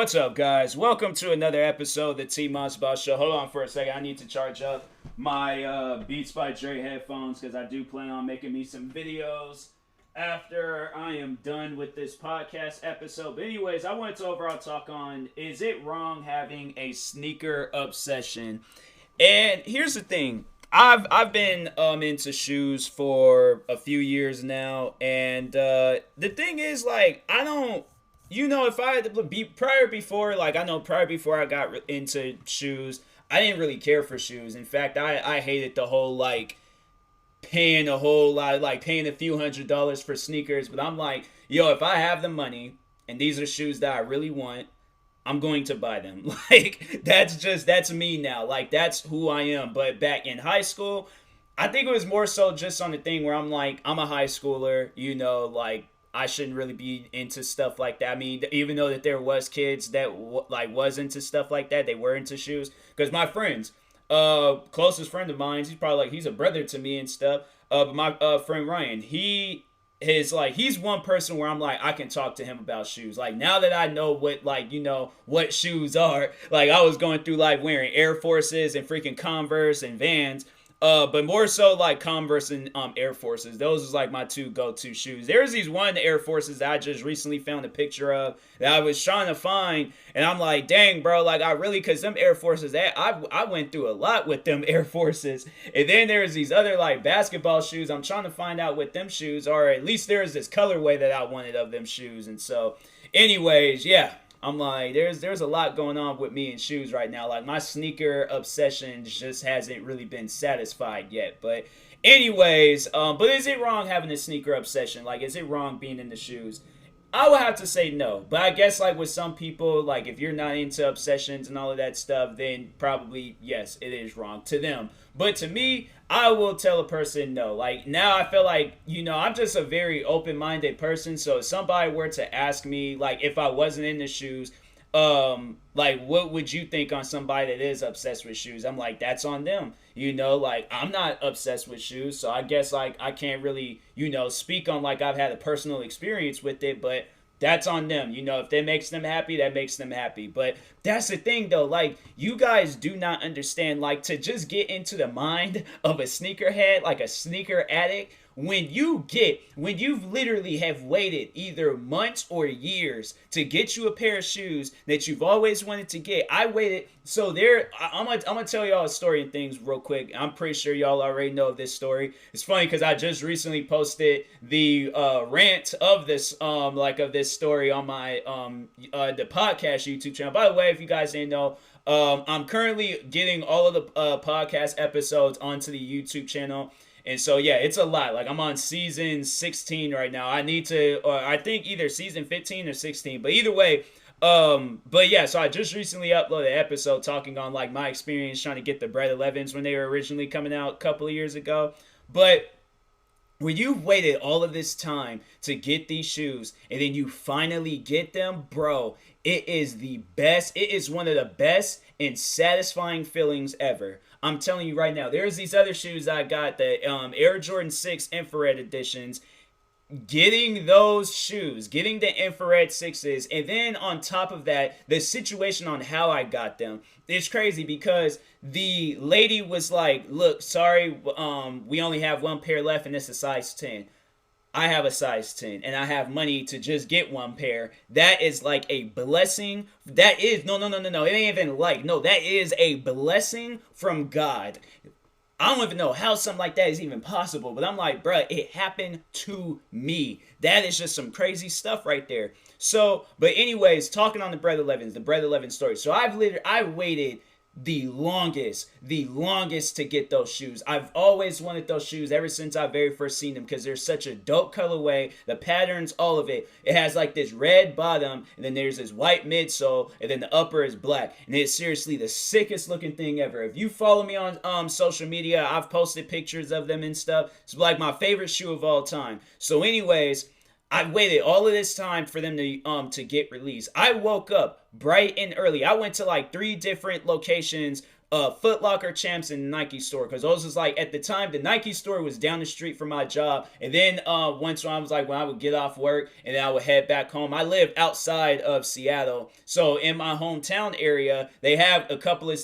What's up, guys? Welcome to another episode of the TMossBoss show. Hold on for a second. I need to charge up my Beats by Dre headphones because I do plan on making me some videos after I am done with this podcast episode. But anyways, I wanted to overall talk on, is it wrong having a sneaker obsession? And here's the thing. I've been into shoes for a few years now, and the thing is, like, I don't, if I had to be prior before I got into shoes, I didn't really care for shoes. In fact, I hated the whole, like, paying a whole lot, like paying a few $100s for sneakers. But I'm like, if I have the money and these are shoes that I really want, I'm going to buy them. Like, that's me now. Like, that's who I am. But back in high school, I think it was more so just on the thing where I'm like, I'm a high schooler, like, I shouldn't really be into stuff like that. I mean, even though that there was kids that was into stuff like that, they were into shoes. Because my friends, closest friend of mine, he's a brother to me and stuff. But my friend Ryan, he's one person where I'm like, I can talk to him about shoes. Like, now that I know what shoes are, like, I was going through like wearing Air Forces and freaking Converse and Vans. But more so like Converse and Air Forces. Those is like my two go-to shoes. There's these one Air Forces that I just recently found a picture of that I was trying to find, and I'm like, dang, bro, like cause them Air Forces, I went through a lot with them Air Forces. And then there's these other like basketball shoes. I'm trying to find out what them shoes are. At least there's this colorway that I wanted of them shoes. And so, anyways, yeah. I'm like, there's a lot going on with me in shoes right now. Like, my sneaker obsession just hasn't really been satisfied yet. But anyways, but is it wrong having a sneaker obsession? Like, is it wrong being into shoes? I would have to say no. But I guess, like, with some people, like, if you're not into obsessions and all of that stuff, then probably, yes, it is wrong to them. But to me, I will tell a person no. Like, now I feel like, I'm just a very open-minded person. So if somebody were to ask me, like, if I wasn't in the shoes, like, what would you think on somebody that is obsessed with shoes? I'm like, that's on them. Like, I'm not obsessed with shoes. So I guess, like, I can't really, speak on, like, I've had a personal experience with it. But that's on them. If that makes them happy, that makes them happy. But that's the thing, though. Like, you guys do not understand, like, to just get into the mind of a sneakerhead, like a sneaker addict, when you've literally have waited either months or years to get you a pair of shoes that you've always wanted to get. I waited. So I'm gonna tell y'all a story and things real quick. I'm pretty sure y'all already know this story. It's funny because I just recently posted the rant of this of this story on my the podcast YouTube channel. By the way, if you guys didn't know, I'm currently getting all of the podcast episodes onto the YouTube channel. And so, yeah, it's a lot. Like, I'm on season 16 right now. I need to, I think either season 15 or 16. But either way, but yeah, so I just recently uploaded an episode talking on, like, my experience trying to get the Bread 11s when they were originally coming out a couple of years ago. But when you've waited all of this time to get these shoes and then you finally get them, bro, it is the best. It is one of the best and satisfying feelings ever. I'm telling you right now, there's these other shoes I got, the Air Jordan 6 infrared editions. Getting those shoes, getting the infrared 6s, and then on top of that, the situation on how I got them. It's crazy because the lady was like, look, sorry, we only have one pair left and it's a size 10. I have a size 10 and I have money to just get one pair. That is like a blessing. That is, no. It ain't even like, no, that is a blessing from God. I don't even know how something like that is even possible, but I'm like, bruh, it happened to me. That is just some crazy stuff right there. So, but anyways, talking on the Bread 11s, the Bread 11 story. So I waited the longest to get those shoes. I've always wanted those shoes ever since I very first seen them because they're such a dope colorway. The patterns, all of it. It has like this red bottom and then there's this white midsole and then the upper is black. And it's seriously the sickest looking thing ever. If you follow me on social media, I've posted pictures of them and stuff. It's like my favorite shoe of all time. So anyways, I waited all of this time for them to get released. I woke up bright and early. I went to like 3 different locations Foot Locker, Champs, and Nike store, because those was like, at the time, the Nike store was down the street from my job. And then once I was like, when I would get off work and then I would head back home, I lived outside of Seattle, so in my hometown area they have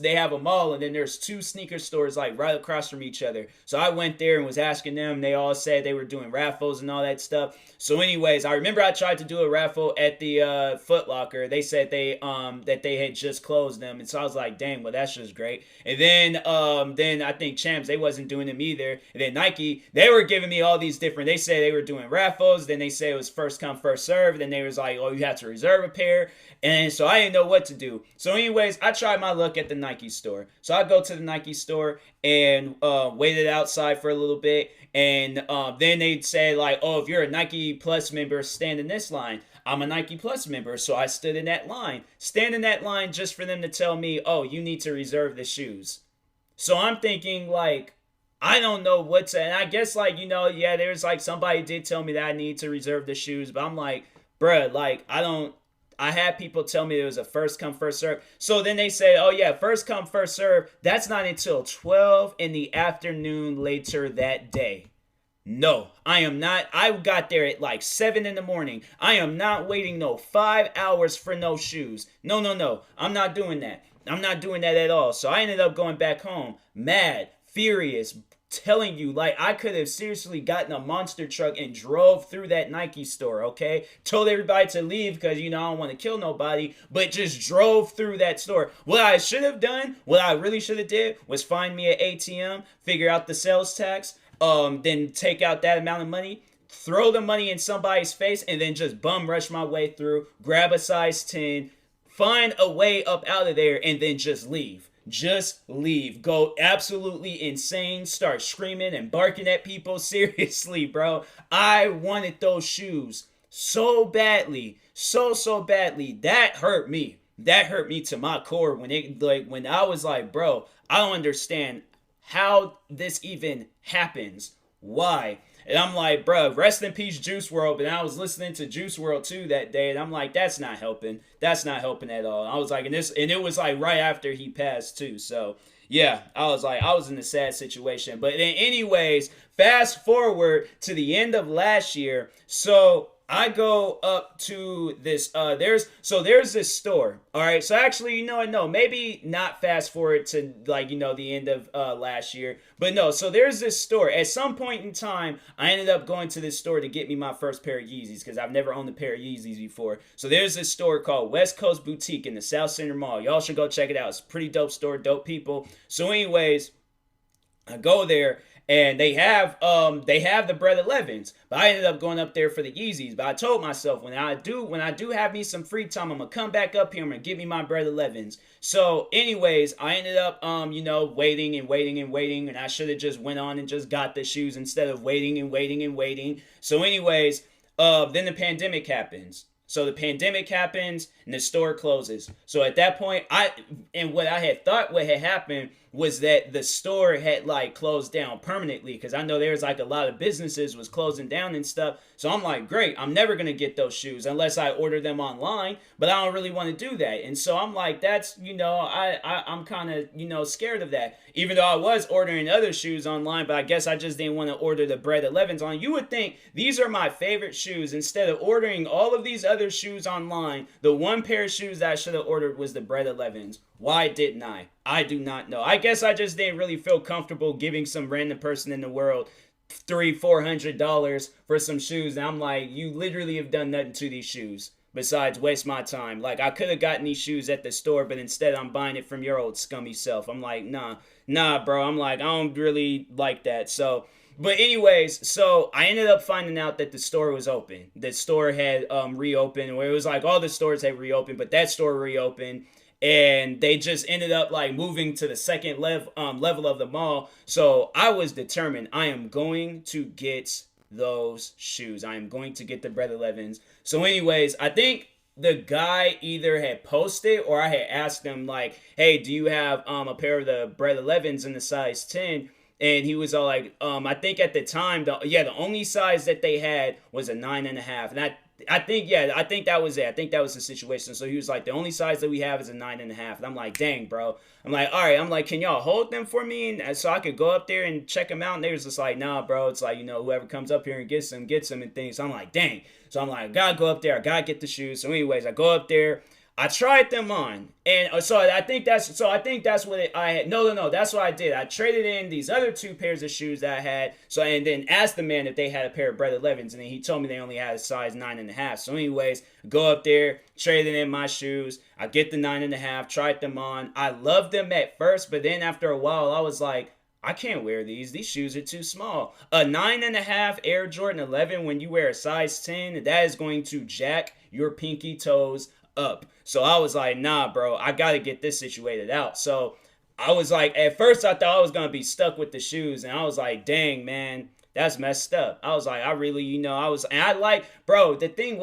they have a mall, and then there's two sneaker stores like right across from each other. So I went there and was asking them. They all said they were doing raffles and all that stuff. So anyways, I remember I tried to do a raffle at the Foot Locker. They said that they had just closed them, and so I was like, dang, well that's just great. And then I think Champs, they wasn't doing them either. And then Nike, they were giving me all these different. They say they were doing raffles. Then they say it was first come first serve. Then they was like, oh, you have to reserve a pair. And so I didn't know what to do. So anyways, I tried my luck at the Nike store. So I go to the Nike store and waited outside for a little bit. And then they'd say like, oh, if you're a Nike Plus member, stand in this line. I'm a Nike Plus member, so I stood in that line. Stand in that line just for them to tell me, oh, you need to reserve the shoes. So I'm thinking like, I don't know what to, and I guess like, yeah, there's like somebody did tell me that I need to reserve the shoes, but I'm like, bruh, like I had people tell me it was a first come first serve. So then they say, oh yeah, first come first serve. That's not until 12 in the afternoon later that day. No, I am not. I got there at like 7 in the morning. I am not waiting no 5 hours for no shoes. No. I'm not doing that. I'm not doing that at all. So I ended up going back home, mad, furious, telling you, like, I could have seriously gotten a monster truck and drove through that Nike store, okay? Told everybody to leave because, I don't want to kill nobody, but just drove through that store. What I should have done, what I really should have did, was find me an ATM, figure out the sales tax, then take out that amount of money, throw the money in somebody's face, and then just bum rush my way through, grab a size 10, find a way up out of there, and then just leave. Just leave. Go absolutely insane. Start screaming and barking at people. Seriously, bro. I wanted those shoes so badly. So badly. That hurt me. That hurt me to my core when I was like, bro, I don't understand how this even happens. Why? And I'm like, bro, rest in peace, Juice WRLD. And I was listening to Juice WRLD too that day, and I'm like, that's not helping. That's not helping at all. I was like, and it was like right after he passed too. So yeah, I was in a sad situation. But then anyways, fast forward to the end of last year. So I go up to this, there's this store, all right? So actually, no, maybe not fast forward to, like, the end of last year, but no, so there's this store. At some point in time, I ended up going to this store to get me my first pair of Yeezys, because I've never owned a pair of Yeezys before. So there's this store called West Coast Boutique in the South Center Mall. Y'all should go check it out. It's a pretty dope store, dope people. So anyways, I go there, and they have the Bread 11s, but I ended up going up there for the Yeezys. But I told myself when I do have me some free time, I'm gonna come back up here. I'm gonna get me my Bread 11s. So, anyways, I ended up waiting, and I should have just went on and just got the shoes instead of waiting. So, anyways, then the pandemic happens. So the pandemic happens and the store closes. So at that point, what I had thought what had happened was that the store had like closed down permanently, because I know there's like a lot of businesses was closing down and stuff. So I'm like, great, I'm never going to get those shoes unless I order them online, but I don't really want to do that. And so I'm like, that's, I'm kind of, scared of that, even though I was ordering other shoes online, but I guess I just didn't want to order the Bread 11s on. You would think these are my favorite shoes. Instead of ordering all of these other shoes online, the one pair of shoes that I should have ordered was the Bread 11s. Why didn't I? I do not know. I guess I just didn't really feel comfortable giving some random person in the world $300-400 for some shoes. And I'm like, you literally have done nothing to these shoes besides waste my time. Like, I could have gotten these shoes at the store, but instead I'm buying it from your old scummy self. I'm like, nah, bro. I'm like, I don't really like that. So, but anyways, so I ended up finding out that the store was open. The store had reopened, where it was like all the stores had reopened, but that store reopened. And they just ended up like moving to the second level of the mall. So I was determined, I am going to get those shoes. I am going to get the Bread 11s. So anyways, I think the guy either had posted or I had asked him like, hey, do you have a pair of the Bread 11s in the size 10? And he was all like, I think at the time, the only size that they had was a 9.5. And I think that was it. I think that was the situation. So he was like, the only size that we have is a 9.5. And I'm like, dang, bro. I'm like, all right. I'm like, can y'all hold them for me, and so I could go up there and check them out? And they was just like, nah, bro. It's like, whoever comes up here and gets them and things. So I'm like, dang. So I'm like, I gotta go up there. I gotta get the shoes. So anyways, I go up there. I tried them on, and so I think that's what I had. No. That's what I did. I traded in these other two pairs of shoes that I had. So and then asked the man if they had a pair of Bread 11s, and then he told me they only had a size 9.5. So anyways, go up there, traded in my shoes. I get the 9.5, tried them on. I loved them at first, but then after a while, I was like, I can't wear these. These shoes are too small. A 9.5 Air Jordan 11, when you wear a size 10, that is going to jack your pinky toes up. So I was like, nah, bro, I gotta get this situated out. So I was like, at first I thought I was gonna be stuck with the shoes, and I was like, dang, man, that's messed up. I was like, I really, and I like, bro, the thing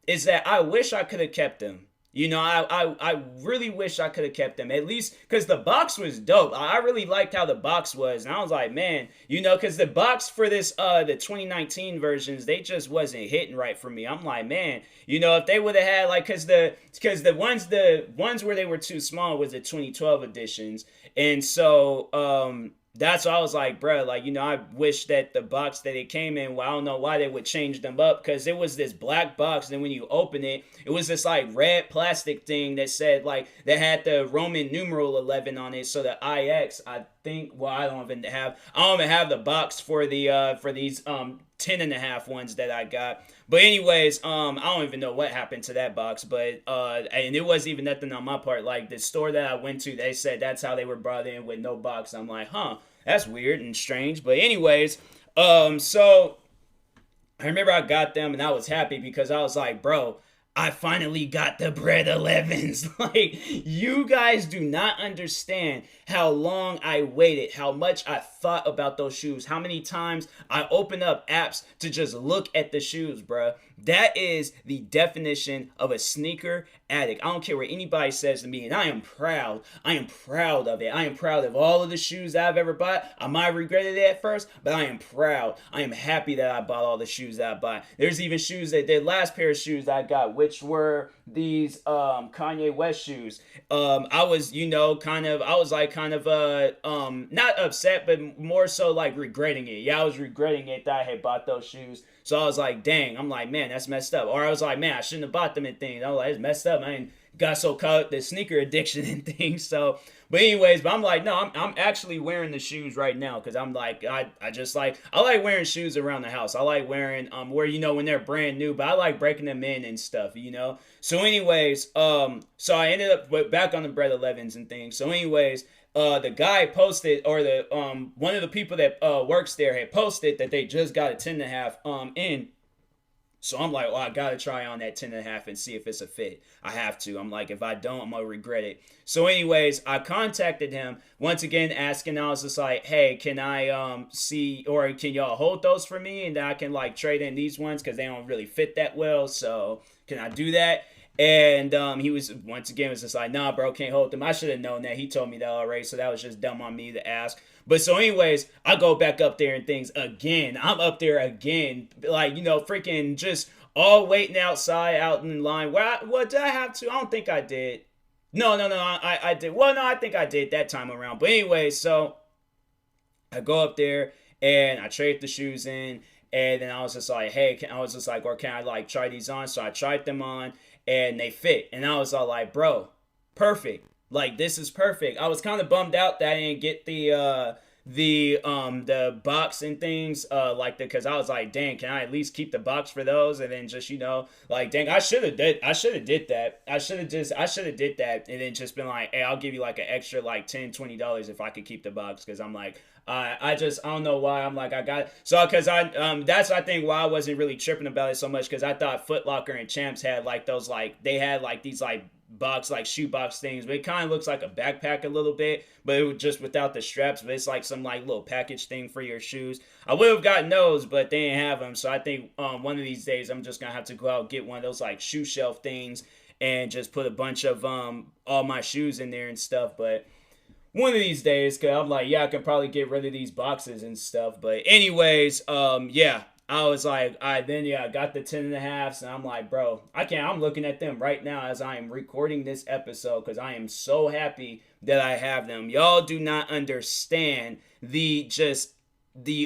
is that I wish I could have kept them. I really wish I could have kept them, at least because the box was dope. I really liked how the box was, and I was like, man, because the box for this the 2019 versions, they just wasn't hitting right for me. I'm like, man, if they would have had like, because the ones where they were too small was the 2012 editions, and so that's why I was like, bro, like, I wish that the box that it came in, well, I don't know why they would change them up, because it was this black box, and then when you open it, it was this, like, red plastic thing that said, like, that had the Roman numeral 11 on it, so the IX, I think, well, I don't even have the box for the, for these, 10.5 ones that I got. But anyways, I don't even know what happened to that box, but and it wasn't even nothing on my part. Like the store that I went to, they said that's how they were brought in with no box. I'm like, huh, that's weird and strange. But anyways, so I remember I got them and I was happy because I was like, bro, I finally got the Bread 11s. Like, you guys do not understand how long I waited, how much I thought about those shoes, how many times I opened up apps to just look at the shoes, bruh. That is the definition of a sneaker addict. I don't care what anybody says to me, and I am proud. I am proud of it. I am proud of all of the shoes I've ever bought. I might regret it at first, but I am proud. I am happy that I bought all the shoes that I bought. There's even shoes that the last pair of shoes I got, which were these Kanye West shoes. I was, not upset, but more so like regretting it. Yeah, I was regretting it that I had bought those shoes. So I was like, dang, I'm like, man, that's messed up. Or I was like, man, I shouldn't have bought them and things. I was like, it's messed up. I ain't got so caught up the sneaker addiction and things. So, but anyways, but I'm like, no, I'm actually wearing the shoes right now because I'm like, I like wearing shoes around the house. I like wearing where when they're brand new, but I like breaking them in and stuff, So anyways, so I ended up back on the Bread 11s and things. So anyways, the guy posted, or the one of the people that works there had posted that they just got a 10.5 in. So I'm like, well, I gotta try on that 10.5 and see if it's a fit. I have to. I'm like, if I don't, I'm gonna regret it. So anyways, I contacted him once again, asking. I was just like, hey, can I see, or can y'all hold those for me, and then I can like trade in these ones because they don't really fit that well. So can I do that? And he was once again was just like, nah, bro, can't hold them. I should have known that. He told me that already, so that was just dumb on me to ask. But so anyways, I go back up there and things again. I'm up there again, like, freaking just all waiting outside, out in line. What did I have to? I don't think I did. No, I did. Well, no, I think I did that time around. But anyway, so I go up there and I trade the shoes in. And then I was just like, hey, or can I like try these on? So I tried them on and they fit. And I was all like, bro, perfect. Like, this is perfect. I was kind of bummed out that I didn't get the box and things, because I was like, dang, can I at least keep the box for those? And then just, like, dang, I should have did that. I should have did that and then just been like, hey, I'll give you like an extra like $10-$20 if I could keep the box, because I'm like, I don't know why. I'm like, I got it. So because that's I think why I wasn't really tripping about it so much, because I thought Foot Locker and Champs had like those, like they had like these like box, like shoe box things, but it kind of looks like a backpack a little bit, but it was just without the straps, but it's like some like little package thing for your shoes. I would have gotten those, but they didn't have them. So I think one of these days I'm just gonna have to go out and get one of those like shoe shelf things and just put a bunch of all my shoes in there and stuff. But one of these days, because I'm like, yeah, I can probably get rid of these boxes and stuff. But anyways, yeah, I was like, I got the 10.5s, and I'm like, bro, I'm looking at them right now as I am recording this episode because I am so happy that I have them. Y'all do not understand the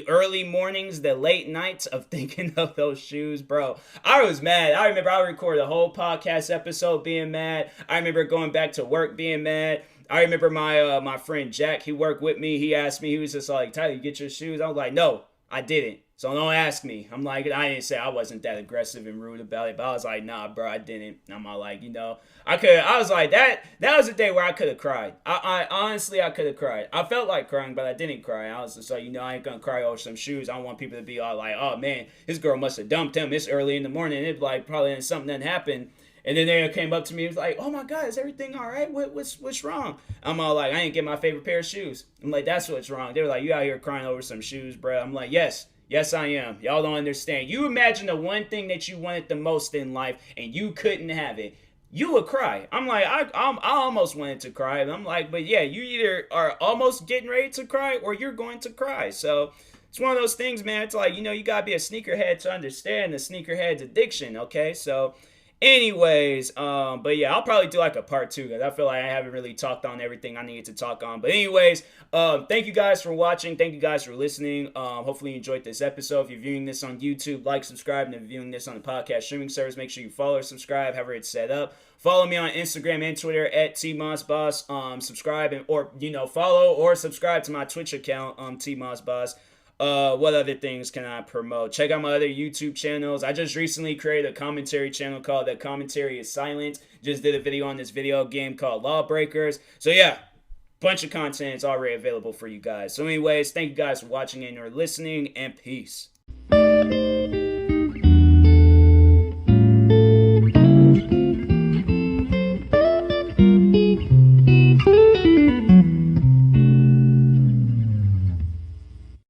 early mornings, the late nights of thinking of those shoes, bro. I was mad. I remember I recorded a whole podcast episode being mad. I remember going back to work being mad. I remember my friend Jack, he worked with me. He asked me, he was just like, Tyler, you get your shoes? I was like, no, I didn't. So don't ask me. I'm like, I didn't say I wasn't that aggressive and rude about it, but I was like, nah, bro, I didn't. I'm all like, I was like, that was a day where I could have cried. I honestly, I could have cried. I felt like crying, but I didn't cry. I was just like, I ain't gonna cry over some shoes. I don't want people to be all like, oh man, this girl must have dumped him. It's early in the morning. It's like probably something that happened. And then they came up to me and was like, oh my God, is everything all right? What's wrong? I'm all like, I ain't get my favorite pair of shoes. I'm like, that's what's wrong. They were like, you out here crying over some shoes, bro. I'm like, yes, I am. Y'all don't understand. You imagine the one thing that you wanted the most in life and you couldn't have it. You would cry. I'm like, I almost wanted to cry. And I'm like, but yeah, you either are almost getting ready to cry or you're going to cry. So it's one of those things, man. It's like, you got to be a sneakerhead to understand the sneakerhead's addiction, okay? So anyways, but yeah, I'll probably do like a part 2 because I feel like I haven't really talked on everything I needed to talk on. But anyways, thank you guys for watching. Thank you guys for listening. Hopefully you enjoyed this episode. If you're viewing this on YouTube, like, subscribe. And if you're viewing this on the podcast streaming service, make sure you follow or subscribe, however it's set up. Follow me on Instagram and Twitter at TMossBoss. Subscribe or follow or subscribe to my Twitch account, TMossBoss. What other things can I promote? Check out my other YouTube channels. I just recently created a commentary channel called The Commentary is Silent. Just did a video on this video game called Lawbreakers. So yeah, bunch of content is already available for you guys. So anyways, thank you guys for watching and or listening, and peace.